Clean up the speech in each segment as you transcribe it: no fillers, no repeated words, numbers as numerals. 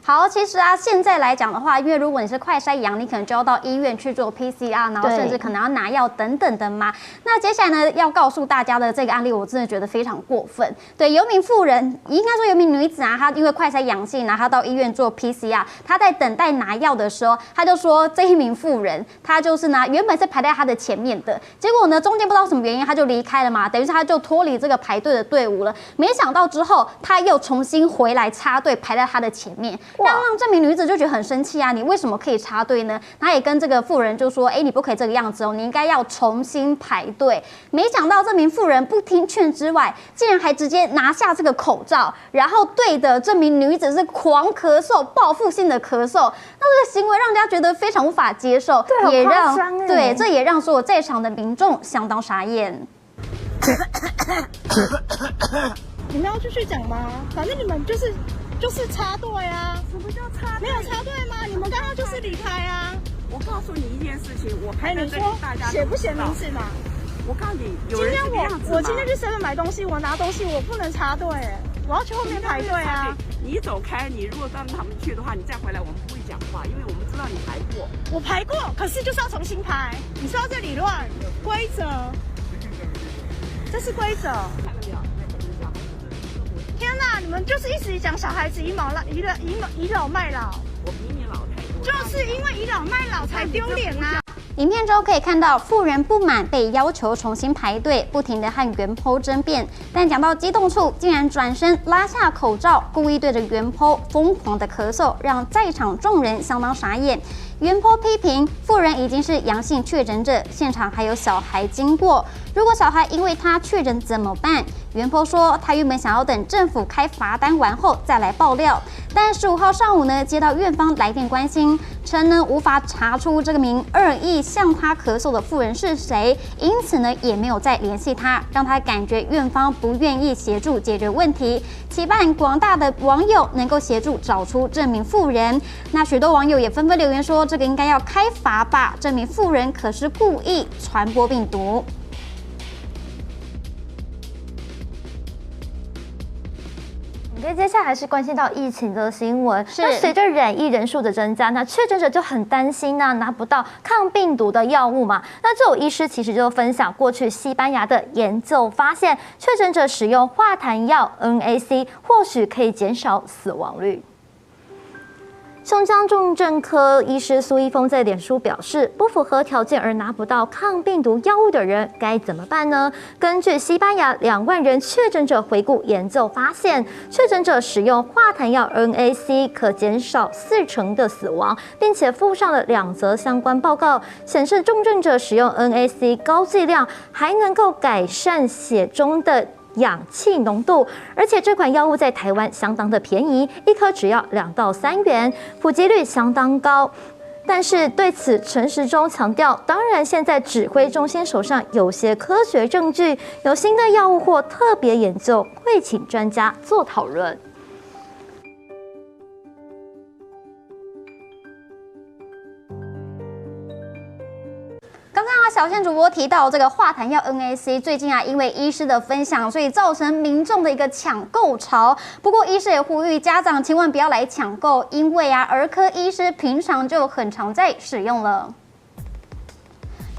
好，其实啊，现在来讲的话，因为如果你是快筛阳，你可能就要到医院去做 PCR， 然后甚至可能要拿药等等的嘛。那接下来呢，要告诉大家的这个案例，我真的觉得非常过分。对，有名妇人，应该说有名女子啊，她因为快筛阳性，然后她到医院做 PCR， 她在等待拿药的时候，她就说这一名妇人，她就是呢原本是排在她的前面的，结果呢中间不知道什么原因，她就离开了嘛，等于是她就脱离这个排队的队伍了。没想到之后，她又重新回来插队，排在她的前面。让这名女子就觉得很生气啊！你为什么可以插队呢？她也跟这个妇人就说：“你不可以这个样子哦，你应该要重新排队。”没想到这名妇人不听劝之外，竟然还直接拿下这个口罩，然后对着这名女子是狂咳嗽、报复性的咳嗽。那这个行为让人家觉得非常无法接受，也让这也让所有在场的民众相当傻眼。你们要继续讲吗？反正你们就是插队啊！什么叫插队？没有插队吗？你们刚刚就是离开啊！我告诉你一件事情，我排在这里，大家写不写名字嘛？我告诉你，有人这个样子吗？我今天去 7-Eleven 买东西，我拿东西我不能插队，我要去后面排队啊！你走开，你如果让他们去的话，你再回来，我们不会讲话，因为我们知道你排过。我排过，可是就是要重新排。你说到这里乱规则，这是规则。天哪！你们就是一直讲小孩子倚老卖老，我比你老太多，就是因为倚老卖老才丢脸啊！影片中可以看到妇人不满被要求重新排队，不停地和原 po 争辩，但讲到激动处，竟然转身拉下口罩，故意对着原 po 疯狂的咳嗽，让在场众人相当傻眼。原 po 批评妇人已经是阳性确诊者，现场还有小孩经过，如果小孩因为他确诊怎么办？原 po 说他原本想要等政府开罚单完后再来爆料，但15号上午呢接到院方来电关心，称呢无法查出这个名恶意向他咳嗽的妇人是谁，因此呢也没有再联系他，让他感觉院方不愿意协助解决问题，期盼广大的网友能够协助找出这名妇人。那许多网友也纷纷留言说，这个应该要开罚吧，这名妇人可是故意传播病毒。接下来是关心到疫情的新闻。那随着染疫人数的增加，那确诊者就很担心拿不到抗病毒的药物嘛。那这有医师其实就分享过去西班牙的研究发现，确诊者使用化痰药 NAC 或许可以减少死亡率。胸腔重症科医师苏一峰在脸书表示，不符合条件而拿不到抗病毒药物的人该怎么办呢？根据西班牙2万人确诊者回顾研究发现，确诊者使用化痰药 NAC 可减少40%的死亡，并且附上了2则相关报告，显示重症者使用 NAC 高剂量还能够改善血中的氧气浓度，而且这款药物在台湾相当的便宜，一颗只要2到3元，普及率相当高。但是对此，陈时中强调，当然现在指挥中心手上有些科学证据，有新的药物或特别研究，会请专家做讨论。刚刚小倩主播提到这个化痰药 NAC， 最近因为医师的分享，所以造成民众的一个抢购潮。不过医师也呼吁家长千万不要来抢购，因为儿科医师平常就很常在使用了。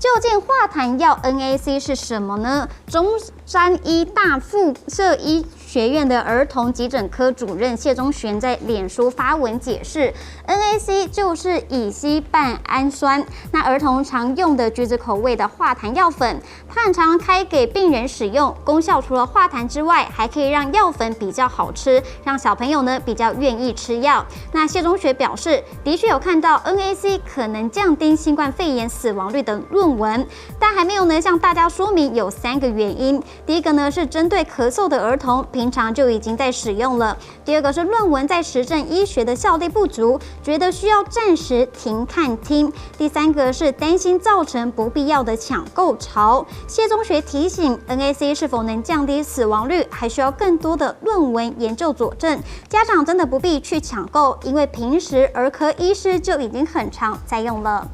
究竟化痰药 NAC 是什么呢？中山医大附设医学院的儿童急诊科主任谢宗玄在脸书发文解释 ，NAC 就是乙烯半氨酸，那儿童常用的橘子口味的化痰药粉，它很常开给病人使用，功效除了化痰之外，还可以让药粉比较好吃，让小朋友呢比较愿意吃药。那谢宗学表示，的确有看到 NAC 可能降低新冠肺炎死亡率的论文，但还没有呢向大家说明有3个原因。第一个呢是针对咳嗽的儿童，平常就已经在使用了；第二个是论文在实证医学的效力不足，觉得需要暂时停看听；第3个是担心造成不必要的抢购潮。谢宗学提醒 ，NAC 是否能降低死亡率，还需要更多的论文研究佐证。家长真的不必去抢购，因为平时儿科医师就已经很常在用了。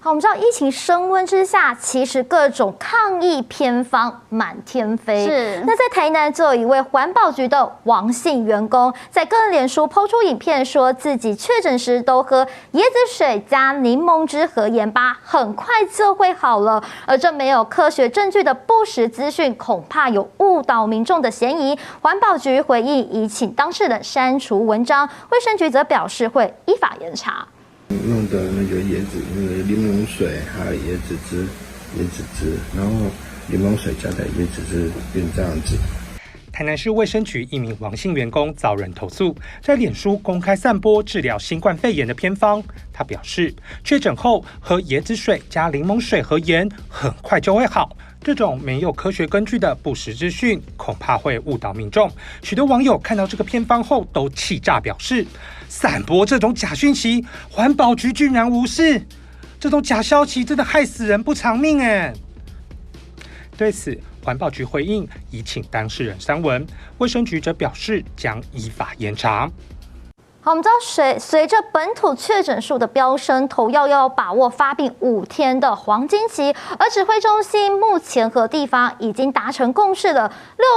好，我们知道疫情升温之下，其实各种抗疫偏方满天飞。是，那在台南就有一位环保局的王姓员工，在个人脸书抛出影片，说自己确诊时都喝椰子水加柠檬汁和盐巴，很快就会好了。而这没有科学证据的不实资讯，恐怕有误导民众的嫌疑。环保局回应已请当事人删除文章，卫生局则表示会依法严查。用的那个椰子，那个柠檬水，还有椰子汁，然后柠檬水加在椰子汁变这样子。台南市卫生局一名王姓员工遭人投诉，在脸书公开散播治疗新冠肺炎的偏方。他表示，确诊后喝椰子水加柠檬水和盐，很快就会好。这种没有科学根据的不实资讯，恐怕会误导民众。许多网友看到这个偏方后都气炸，表示散播这种假讯息，环保局居然无视，这种假消息真的害死人不偿命哎！对此，环保局回应已请当事人删文，卫生局则表示将依法严查。好，我们知道随着本土确诊数的飙升，投药要把握发病5天的黄金期，而指挥中心目前和地方已经达成共识了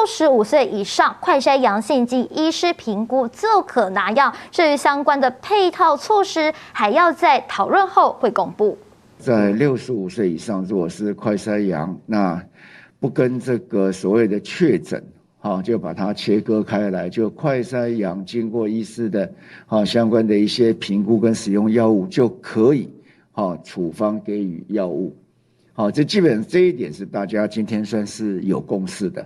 ，65岁以上快筛阳性经医师评估就可拿药。至于相关的配套措施，还要在讨论后会公布。在65岁以上，如果是快筛阳，那不跟这个所谓的确诊。就把它切割开来，就快筛阳经过医师的相关的一些评估跟使用药物就可以处方给予药物。这基本上这一点是大家今天算是有共识的。